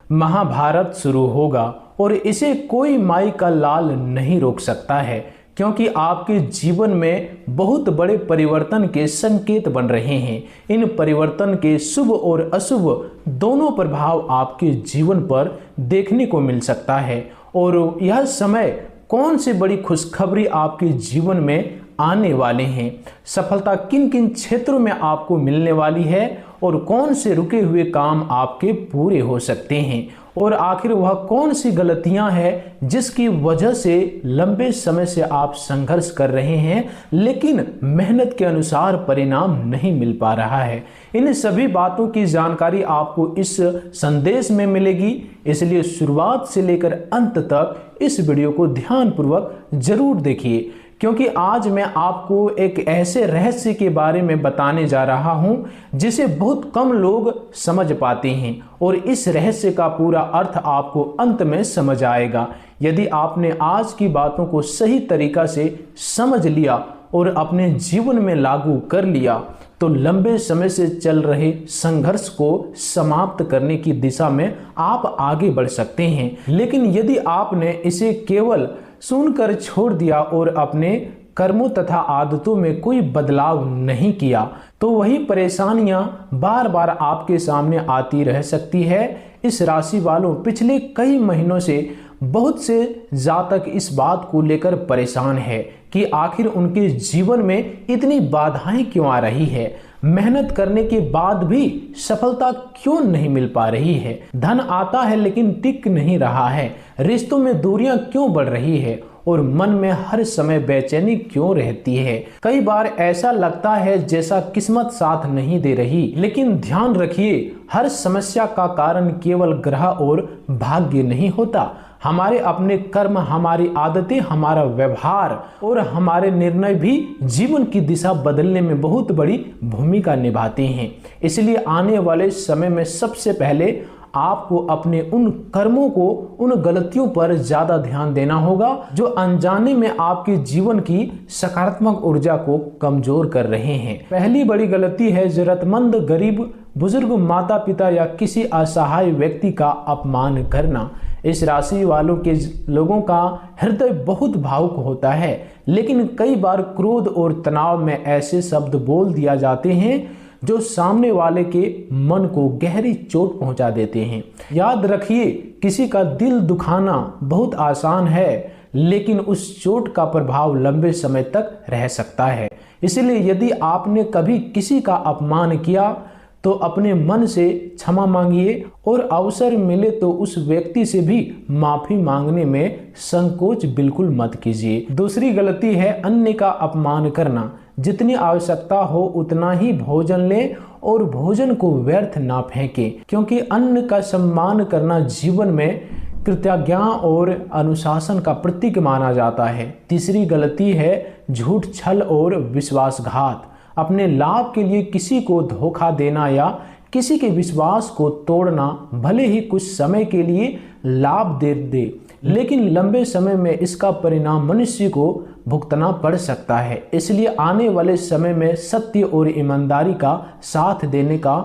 महाभारत शुरू होगा और इसे कोई माई का लाल नहीं रोक सकता है, क्योंकि आपके जीवन में बहुत बड़े परिवर्तन के संकेत बन रहे हैं। इन परिवर्तन के शुभ और अशुभ दोनों प्रभाव आपके जीवन पर देखने को मिल सकता है। और यह समय कौन सी बड़ी खुशखबरी आपके जीवन में आने वाले हैं, सफलता किन किन क्षेत्रों में आपको मिलने वाली है और कौन से रुके हुए काम आपके पूरे हो सकते हैं, और आखिर वह कौन सी गलतियां हैं जिसकी वजह से लंबे समय से आप संघर्ष कर रहे हैं लेकिन मेहनत के अनुसार परिणाम नहीं मिल पा रहा है। इन सभी बातों की जानकारी आपको इस संदेश में मिलेगी, इसलिए शुरुआत से लेकर अंत तक इस वीडियो को ध्यानपूर्वक जरूर देखिए, क्योंकि आज मैं आपको एक ऐसे रहस्य के बारे में बताने जा रहा हूं जिसे बहुत कम लोग समझ पाते हैं, और इस रहस्य का पूरा अर्थ आपको अंत में समझ आएगा। यदि आपने आज की बातों को सही तरीका से समझ लिया और अपने जीवन में लागू कर लिया तो लंबे समय से चल रहे संघर्ष को समाप्त करने की दिशा में आप आगे बढ़ सकते हैं। लेकिन यदि आपने इसे केवल सुनकर छोड़ दिया और अपने कर्मों तथा आदतों में कोई बदलाव नहीं किया तो वही परेशानियां बार बार आपके सामने आती रह सकती है। इस राशि वालों पिछले कई महीनों से बहुत से जातक इस बात को लेकर परेशान है कि आखिर उनके जीवन में इतनी बाधाएं क्यों आ रही है, मेहनत करने के बाद भी सफलता क्यों नहीं मिल पा रही है, धन आता है लेकिन टिक नहीं रहा है, रिश्तों में दूरियां क्यों बढ़ रही है और मन में हर समय बेचैनी क्यों रहती है। कई बार ऐसा लगता है जैसा किस्मत साथ नहीं दे रही, लेकिन ध्यान रखिए हर समस्या का कारण केवल ग्रह और भाग्य नहीं होता। हमारे अपने कर्म, हमारी आदतें, हमारा व्यवहार और हमारे निर्णय भी जीवन की दिशा बदलने में बहुत बड़ी भूमिका निभाते हैं। इसलिए आने वाले समय में सबसे पहले आपको अपने उन कर्मों को, उन गलतियों पर ज्यादा ध्यान देना होगा जो अनजाने में आपके जीवन की सकारात्मक ऊर्जा को कमजोर कर रहे हैं। पहली बड़ी गलती है जरूरतमंद, गरीब, बुजुर्ग, माता पिता या किसी असहाय व्यक्ति का अपमान करना। इस राशि वालों के लोगों का हृदय बहुत भावुक होता है, लेकिन कई बार क्रोध और तनाव में ऐसे शब्द बोल दिया जाते हैं जो सामने वाले के मन को गहरी चोट पहुंचा देते हैं। याद रखिए, किसी का दिल दुखाना बहुत आसान है, लेकिन उस चोट का प्रभाव लंबे समय तक रह सकता है। इसलिए यदि आपने कभी किसी का अपमान किया तो अपने मन से क्षमा मांगिए और अवसर मिले तो उस व्यक्ति से भी माफी मांगने में संकोच बिल्कुल मत कीजिए। दूसरी गलती है अन्य का अपमान करना। जितनी आवश्यकता हो उतना ही भोजन लें और भोजन को व्यर्थ ना फेंकें, क्योंकि अन्न का सम्मान करना जीवन में कृतज्ञता और अनुशासन का प्रतीक माना जाता है। तीसरी गलती है झूठ, छल और विश्वासघात। अपने लाभ के लिए किसी को धोखा देना या किसी के विश्वास को तोड़ना भले ही कुछ समय के लिए लाभ दे, लेकिन लंबे समय में इसका परिणाम मनुष्य को भुगतना पड़ सकता है। इसलिए आने वाले समय में सत्य और ईमानदारी का साथ देने का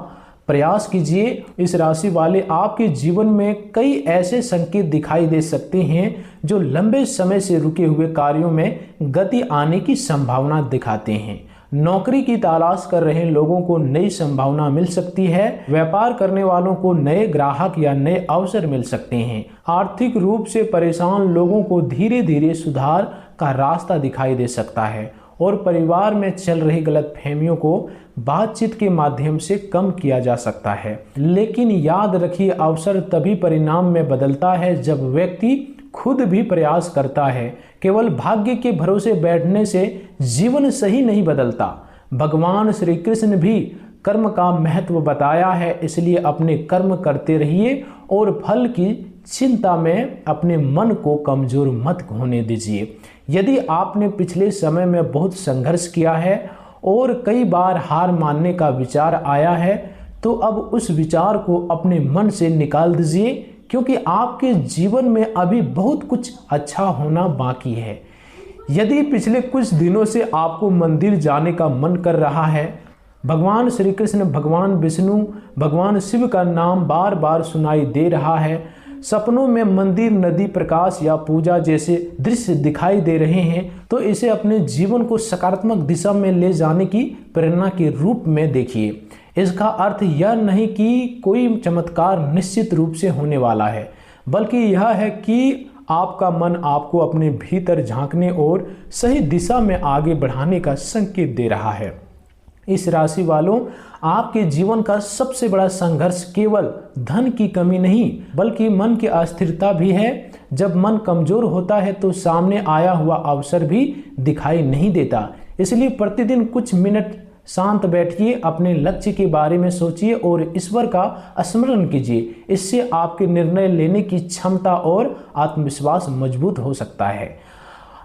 प्रयास कीजिए। इस राशि वाले आपके जीवन में कई ऐसे संकेत दिखाई दे सकते हैं जो लंबे समय से रुके हुए कार्यों में गति आने की संभावना दिखाते हैं। नौकरी की तलाश कर रहे लोगों को नई संभावना मिल सकती है। व्यापार करने वालों को नए ग्राहक या नए अवसर मिल सकते हैं। आर्थिक रूप से परेशान लोगों को धीरे धीरे सुधार का रास्ता दिखाई दे सकता है, और परिवार में चल रही गलतफहमियों को बातचीत के माध्यम से कम किया जा सकता है। लेकिन याद रखिए, अवसर तभी परिणाम में बदलता है जब व्यक्ति खुद भी प्रयास करता है। केवल भाग्य के भरोसे बैठने से जीवन सही नहीं बदलता। भगवान श्री कृष्ण भी कर्म का महत्व बताया है, इसलिए अपने कर्म करते रहिए और फल की चिंता में अपने मन को कमजोर मत होने दीजिए। यदि आपने पिछले समय में बहुत संघर्ष किया है और कई बार हार मानने का विचार आया है, तो अब उस विचार को अपने मन से निकाल दीजिए, क्योंकि आपके जीवन में अभी बहुत कुछ अच्छा होना बाकी है। यदि पिछले कुछ दिनों से आपको मंदिर जाने का मन कर रहा है भगवान श्री कृष्ण, भगवान विष्णु, भगवान शिव का नाम बार बार सुनाई दे रहा है। सपनों में मंदिर, नदी, प्रकाश या पूजा जैसे दृश्य दिखाई दे रहे हैं तो इसे अपने जीवन को सकारात्मक दिशा में ले जाने की प्रेरणा के रूप में देखिए। इसका अर्थ यह नहीं कि कोई चमत्कार निश्चित रूप से होने वाला है, बल्कि यह है कि आपका मन आपको अपने भीतर झांकने और सही दिशा में आगे बढ़ाने का संकेत दे रहा है। इस राशि वालों, आपके जीवन का सबसे बड़ा संघर्ष केवल धन की कमी नहीं बल्कि मन की अस्थिरता भी है। जब मन कमजोर होता है तो सामने आया हुआ अवसर भी दिखाई नहीं देता। इसलिए प्रतिदिन कुछ मिनट शांत बैठिए, अपने लक्ष्य के बारे में सोचिए और ईश्वर का स्मरण कीजिए। इससे आपके निर्णय लेने की क्षमता और आत्मविश्वास मजबूत हो सकता है।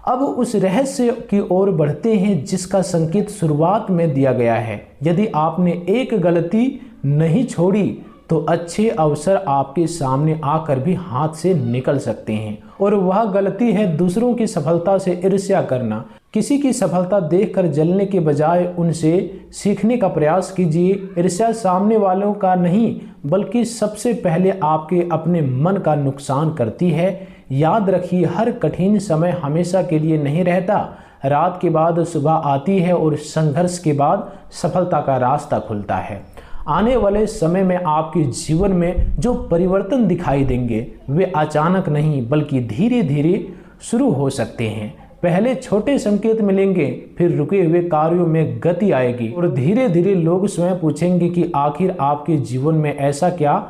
अब उस रहस्य की ओर बढ़ते हैं जिसका संकेत शुरुआत में दिया गया है। यदि आपने एक गलती नहीं छोड़ी तो अच्छे अवसर आपके सामने आकर भी हाथ से निकल सकते हैं, और वह गलती है दूसरों की सफलता से ईर्ष्या करना। किसी की सफलता देखकर जलने के बजाय उनसे सीखने का प्रयास कीजिए। ईर्ष्या सामने वालों का नहीं बल्कि सबसे पहले आपके अपने मन का नुकसान करती है। याद रखिए, हर कठिन समय हमेशा के लिए नहीं रहता। रात के बाद सुबह आती है और संघर्ष के बाद सफलता का रास्ता खुलता है। आने वाले समय में आपके जीवन में जो परिवर्तन दिखाई देंगे वे अचानक नहीं बल्कि धीरे धीरे शुरू हो सकते हैं। पहले छोटे संकेत मिलेंगे, फिर रुके हुए कार्यों में गति आएगी और धीरे धीरे लोग स्वयं पूछेंगे कि आखिर आपके जीवन में ऐसा क्या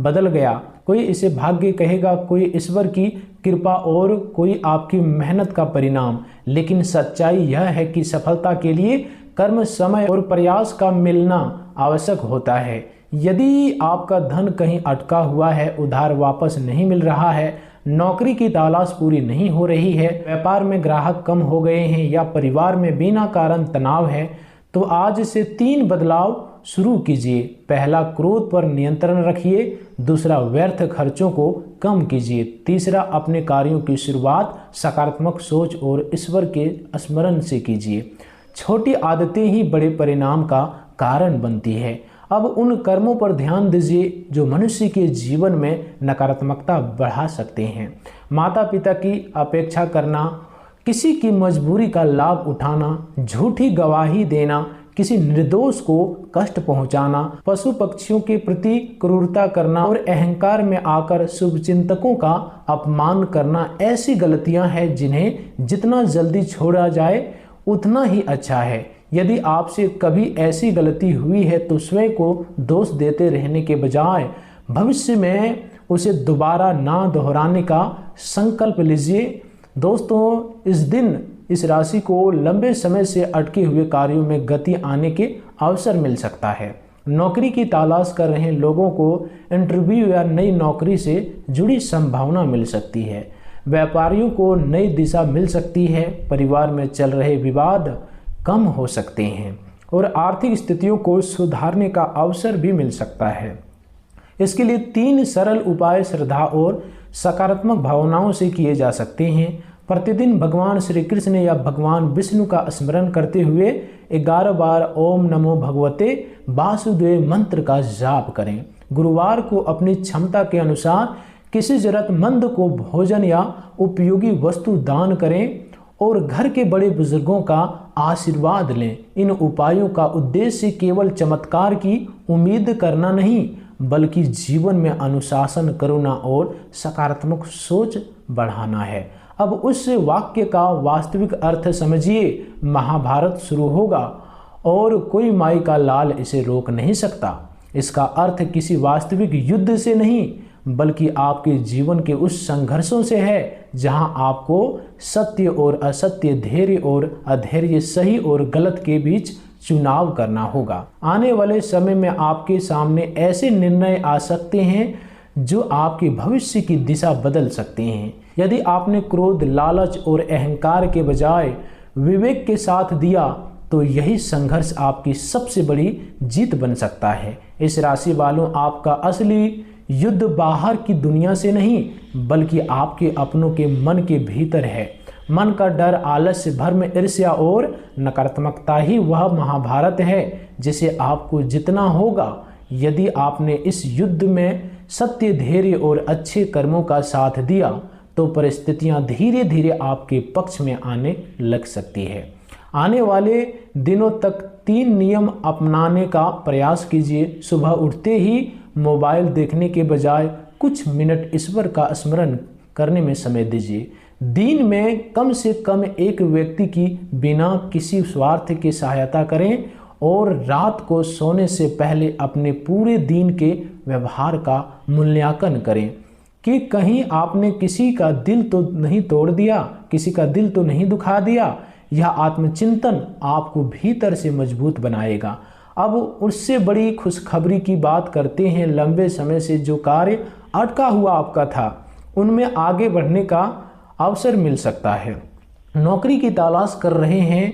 बदल गया। कोई इसे भाग्य कहेगा, कोई ईश्वर की कृपा और कोई आपकी मेहनत का परिणाम। लेकिन सच्चाई यह है कि सफलता के लिए कर्म, समय और प्रयास का मिलना आवश्यक होता है। यदि आपका धन कहीं अटका हुआ है, उधार वापस नहीं मिल रहा है, नौकरी की तलाश पूरी नहीं हो रही है, व्यापार में ग्राहक कम हो गए हैं या परिवार में बिना कारण तनाव है, तो आज से 3 बदलाव शुरू कीजिए। पहला, क्रोध पर नियंत्रण रखिए। दूसरा, व्यर्थ खर्चों को कम कीजिए। तीसरा, अपने कार्यों की शुरुआत सकारात्मक सोच और ईश्वर के स्मरण से कीजिए। छोटी आदतें ही बड़े परिणाम का कारण बनती है। अब उन कर्मों पर ध्यान दीजिए जो मनुष्य के जीवन में नकारात्मकता बढ़ा सकते हैं। माता पिता की अपेक्षा करना, किसी की मजबूरी का लाभ उठाना, झूठी गवाही देना, किसी निर्दोष को कष्ट पहुंचाना, पशु पक्षियों के प्रति क्रूरता करना और अहंकार में आकर शुभचिंतकों का अपमान करना ऐसी गलतियां हैं जिन्हें जितना जल्दी छोड़ा जाए उतना ही अच्छा है। यदि आपसे कभी ऐसी गलती हुई है तो स्वयं को दोष देते रहने के बजाय भविष्य में उसे दोबारा ना दोहराने का संकल्प लीजिए। दोस्तों, इस दिन इस राशि को लंबे समय से अटके हुए कार्यों में गति आने के अवसर मिल सकता है। नौकरी की तलाश कर रहे लोगों को इंटरव्यू या नई नौकरी से जुड़ी संभावना मिल सकती है। व्यापारियों को नई दिशा मिल सकती है। परिवार में चल रहे विवाद कम हो सकते हैं और आर्थिक स्थितियों को सुधारने का अवसर भी मिल सकता है। इसके लिए 3 सरल उपाय श्रद्धा और सकारात्मक भावनाओं से किए जा सकते हैं। प्रतिदिन भगवान श्री कृष्ण या भगवान विष्णु का स्मरण करते हुए 11 बार ओम नमो भगवते वासुदेव मंत्र का जाप करें। गुरुवार को अपनी क्षमता के अनुसार किसी जरूरतमंद को भोजन या उपयोगी वस्तु दान करें और घर के बड़े बुजुर्गों का आशीर्वाद लें। इन उपायों का उद्देश्य केवल चमत्कार की उम्मीद करना नहीं बल्कि जीवन में अनुशासन, करुणा और सकारात्मक सोच बढ़ाना है। अब उस वाक्य का वास्तविक अर्थ समझिए। महाभारत शुरू होगा और कोई माई का लाल इसे रोक नहीं सकता। इसका अर्थ किसी वास्तविक युद्ध से नहीं बल्कि आपके जीवन के उस संघर्षों से है जहां आपको सत्य और असत्य, धैर्य और अधैर्य, सही और गलत के बीच चुनाव करना होगा। आने वाले समय में आपके सामने ऐसे निर्णय आ सकते हैं जो आपके भविष्य की दिशा बदल सकते हैं। यदि आपने क्रोध, लालच और अहंकार के बजाय विवेक के साथ दिया तो यही संघर्ष आपकी सबसे बड़ी जीत बन सकता है। इस राशि वालों, आपका असली युद्ध बाहर की दुनिया से नहीं बल्कि आपके अपनों के मन के भीतर है। मन का डर, आलस्य, भ्रम, ईर्ष्या और नकारात्मकता ही वह महाभारत है जिसे आपको जीतना होगा। यदि आपने इस युद्ध में सत्य, धैर्य और अच्छे कर्मों का साथ दिया तो परिस्थितियां धीरे धीरे आपके पक्ष में आने लग सकती है। आने वाले दिनों तक 3 नियम अपनाने का प्रयास कीजिए। सुबह उठते ही मोबाइल देखने के बजाय कुछ मिनट ईश्वर का स्मरण करने में समय दीजिए। दिन में कम से कम एक व्यक्ति की बिना किसी स्वार्थ की सहायता करें और रात को सोने से पहले अपने पूरे दिन के व्यवहार का मूल्यांकन करें कि कहीं आपने किसी का दिल तो नहीं तोड़ दिया, किसी का दिल तो नहीं दुखा दिया। यह आत्मचिंतन आपको भीतर से मजबूत बनाएगा। अब उससे बड़ी खुशखबरी की बात करते हैं। लंबे समय से जो कार्य अटका हुआ आपका था उनमें आगे बढ़ने का अवसर मिल सकता है। नौकरी की तलाश कर रहे हैं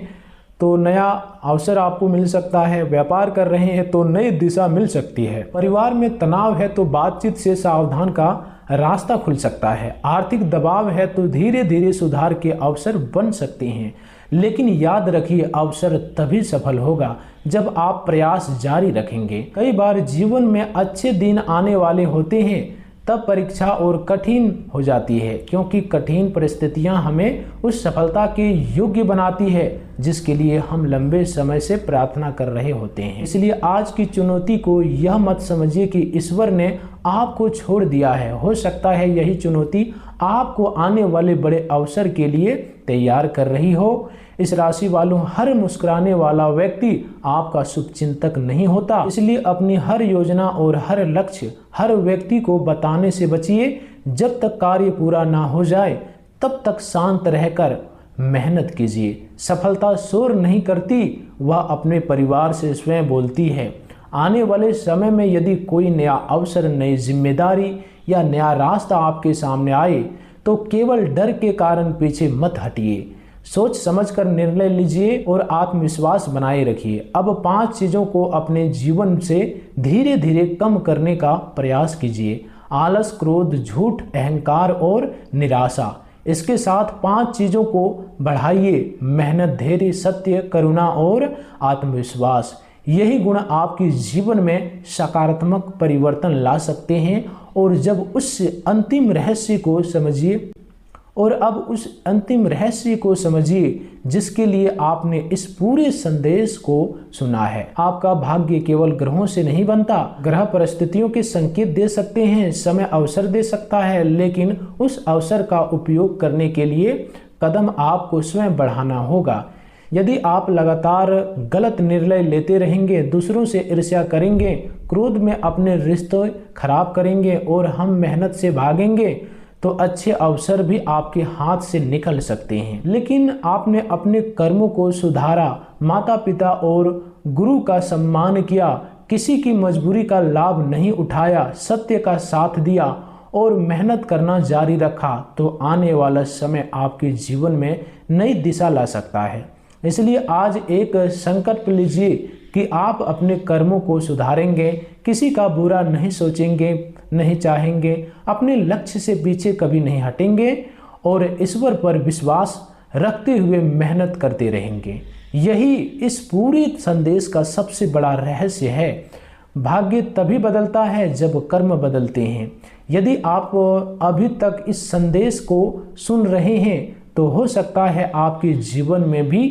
तो नया अवसर आपको मिल सकता है। व्यापार कर रहे हैं तो नई दिशा मिल सकती है। परिवार में तनाव है तो बातचीत से सावधान का रास्ता खुल सकता है। आर्थिक दबाव है तो धीरे धीरे सुधार के अवसर बन सकते हैं। लेकिन याद रखिए, अवसर तभी सफल होगा जब आप प्रयास जारी रखेंगे। कई बार जीवन में अच्छे दिन आने वाले होते हैं तब परीक्षा और कठिन हो जाती है, क्योंकि कठिन परिस्थितियां हमें उस सफलता के योग्य बनाती है जिसके लिए हम लंबे समय से प्रार्थना कर रहे होते हैं। इसलिए आज की चुनौती को यह मत समझिए कि ईश्वर ने आपको छोड़ दिया है। हो सकता है यही चुनौती आपको आने वाले बड़े अवसर के लिए तैयार कर रही हो। इस राशि वालों, हर मुस्कुराने वाला व्यक्ति आपका शुभचिंतक नहीं होता। इसलिए अपनी हर योजना और हर लक्ष्य हर व्यक्ति को बताने से बचिए। जब तक कार्य पूरा ना हो जाए तब तक शांत रहकर मेहनत कीजिए। सफलता शोर नहीं करती, वह अपने परिवार से स्वयं बोलती है। आने वाले समय में यदि कोई नया अवसर, नई जिम्मेदारी या नया रास्ता आपके सामने आए तो केवल डर के कारण पीछे मत हटिए। सोच समझकर निर्णय लीजिए और आत्मविश्वास बनाए रखिए। अब 5 चीज़ों को अपने जीवन से धीरे धीरे कम करने का प्रयास कीजिए। आलस, क्रोध, झूठ, अहंकार और निराशा। इसके साथ 5 चीज़ों को बढ़ाइए: मेहनत, धैर्य, सत्य, करुणा और आत्मविश्वास। यही गुण आपके जीवन में सकारात्मक परिवर्तन ला सकते हैं। और जब उस अंतिम रहस्य को समझिए जिसके लिए आपने इस पूरे संदेश को सुना है। आपका भाग्य केवल ग्रहों से नहीं बनता। ग्रह परिस्थितियों के संकेत दे सकते हैं, समय अवसर दे सकता है, लेकिन उस अवसर का उपयोग करने के लिए कदम आपको स्वयं बढ़ाना होगा। यदि आप लगातार गलत निर्णय लेते रहेंगे, दूसरों से ईर्ष्या करेंगे, क्रोध में अपने रिश्ते खराब करेंगे और हम मेहनत से भागेंगे तो अच्छे अवसर भी आपके हाथ से निकल सकते हैं। लेकिन आपने अपने कर्मों को सुधारा, माता पिता और गुरु का सम्मान किया, किसी की मजबूरी का लाभ नहीं उठाया, सत्य का साथ दिया और मेहनत करना जारी रखा तो आने वाला समय आपके जीवन में नई दिशा ला सकता है। इसलिए आज एक संकल्प लीजिए कि आप अपने कर्मों को सुधारेंगे, किसी का बुरा नहीं सोचेंगे, नहीं चाहेंगे, अपने लक्ष्य से पीछे कभी नहीं हटेंगे और ईश्वर पर विश्वास रखते हुए मेहनत करते रहेंगे। यही इस पूरे संदेश का सबसे बड़ा रहस्य है। भाग्य तभी बदलता है जब कर्म बदलते हैं। यदि आप अभी तक इस संदेश को सुन रहे हैं तो हो सकता है आपके जीवन में भी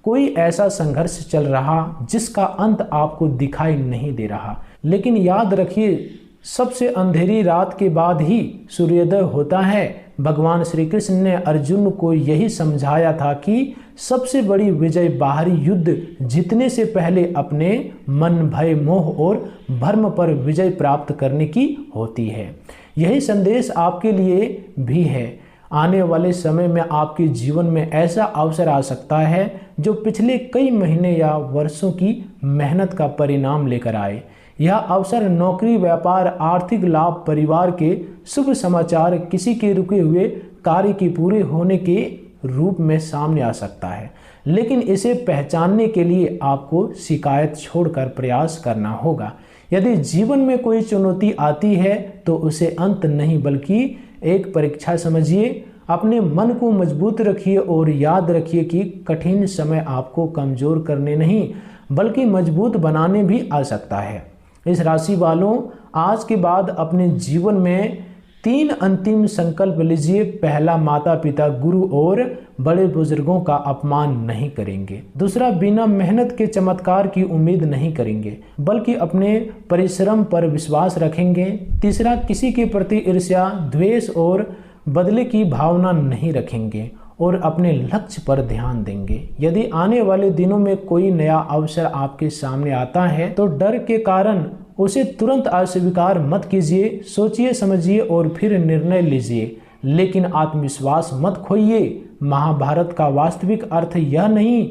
कोई ऐसा संघर्ष चल रहा जिसका अंत आपको दिखाई नहीं दे रहा। लेकिन याद रखिए, सबसे अंधेरी रात के बाद ही सूर्योदय होता है। भगवान श्री कृष्ण ने अर्जुन को यही समझाया था कि सबसे बड़ी विजय बाहरी युद्ध जीतने से पहले अपने मन, भय, मोह और भ्रम पर विजय प्राप्त करने की होती है। यही संदेश आपके लिए भी है। आने वाले समय में आपके जीवन में ऐसा अवसर आ सकता है जो पिछले कई महीने या वर्षों की मेहनत का परिणाम लेकर आए। यह अवसर नौकरी, व्यापार, आर्थिक लाभ, परिवार के शुभ समाचार, किसी के रुके हुए कार्य के पूरे होने के रूप में सामने आ सकता है। लेकिन इसे पहचानने के लिए आपको शिकायत छोड़कर प्रयास करना होगा। यदि जीवन में कोई चुनौती आती है तो उसे अंत नहीं बल्कि एक परीक्षा समझिए। अपने मन को मजबूत रखिए और याद रखिए कि कठिन समय आपको कमज़ोर करने नहीं बल्कि मजबूत बनाने भी आ सकता है। इस राशि वालों, आज के बाद अपने जीवन में 3 अंतिम संकल्प लीजिए। पहला, माता पिता, गुरु और बड़े बुजुर्गों का अपमान नहीं करेंगे। दूसरा, बिना मेहनत के चमत्कार की उम्मीद नहीं करेंगे बल्कि अपने परिश्रम पर विश्वास रखेंगे। तीसरा, किसी के प्रति ईर्ष्या, द्वेष और बदले की भावना नहीं रखेंगे और अपने लक्ष्य पर ध्यान देंगे। यदि आने वाले दिनों में कोई नया अवसर आपके सामने आता है तो डर के कारण उसे तुरंत अस्वीकार मत कीजिए। सोचिए समझिए और फिर निर्णय लीजिए, लेकिन आत्मविश्वास मत खोइए। महाभारत का वास्तविक अर्थ यह नहीं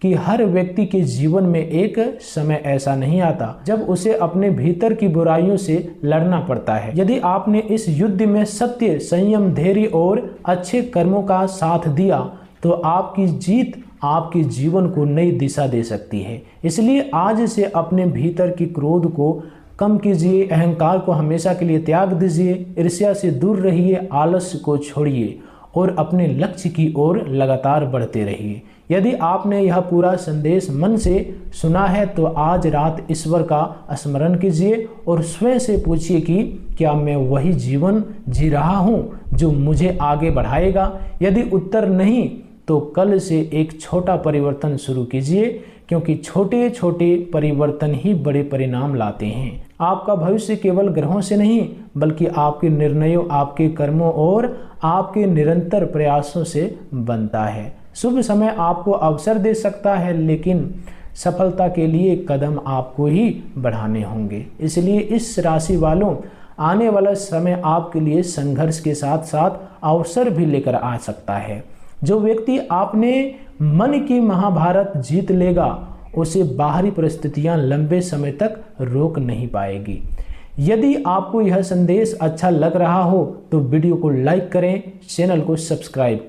कि हर व्यक्ति के जीवन में एक समय ऐसा नहीं आता जब उसे अपने भीतर की बुराइयों से लड़ना पड़ता है। यदि आपने इस युद्ध में सत्य, संयम, धैर्य और अच्छे कर्मों का साथ दिया तो आपकी जीत आपके जीवन को नई दिशा दे सकती है। इसलिए आज से अपने भीतर की क्रोध को कम कीजिए, अहंकार को हमेशा के लिए त्याग दीजिए, ईर्ष्या से दूर रहिए, आलस्य को छोड़िए और अपने लक्ष्य की ओर लगातार बढ़ते रहिए। यदि आपने यह पूरा संदेश मन से सुना है तो आज रात ईश्वर का स्मरण कीजिए और स्वयं से पूछिए कि क्या मैं वही जीवन जी रहा हूँ जो मुझे आगे बढ़ाएगा। यदि उत्तर नहीं तो कल से एक छोटा परिवर्तन शुरू कीजिए, क्योंकि छोटे छोटे परिवर्तन ही बड़े परिणाम लाते हैं। आपका भविष्य केवल ग्रहों से नहीं बल्कि आपके निर्णयों, आपके कर्मों और आपके निरंतर प्रयासों से बनता है। शुभ समय आपको अवसर दे सकता है, लेकिन सफलता के लिए कदम आपको ही बढ़ाने होंगे। इसलिए इस राशि वालों, आने वाला समय आपके लिए संघर्ष के साथ साथ अवसर भी लेकर आ सकता है। जो व्यक्ति आपने मन की महाभारत जीत लेगा उसे बाहरी परिस्थितियां लंबे समय तक रोक नहीं पाएगी। यदि आपको यह संदेश अच्छा लग रहा हो तो वीडियो को लाइक करें, चैनल को सब्सक्राइब करें।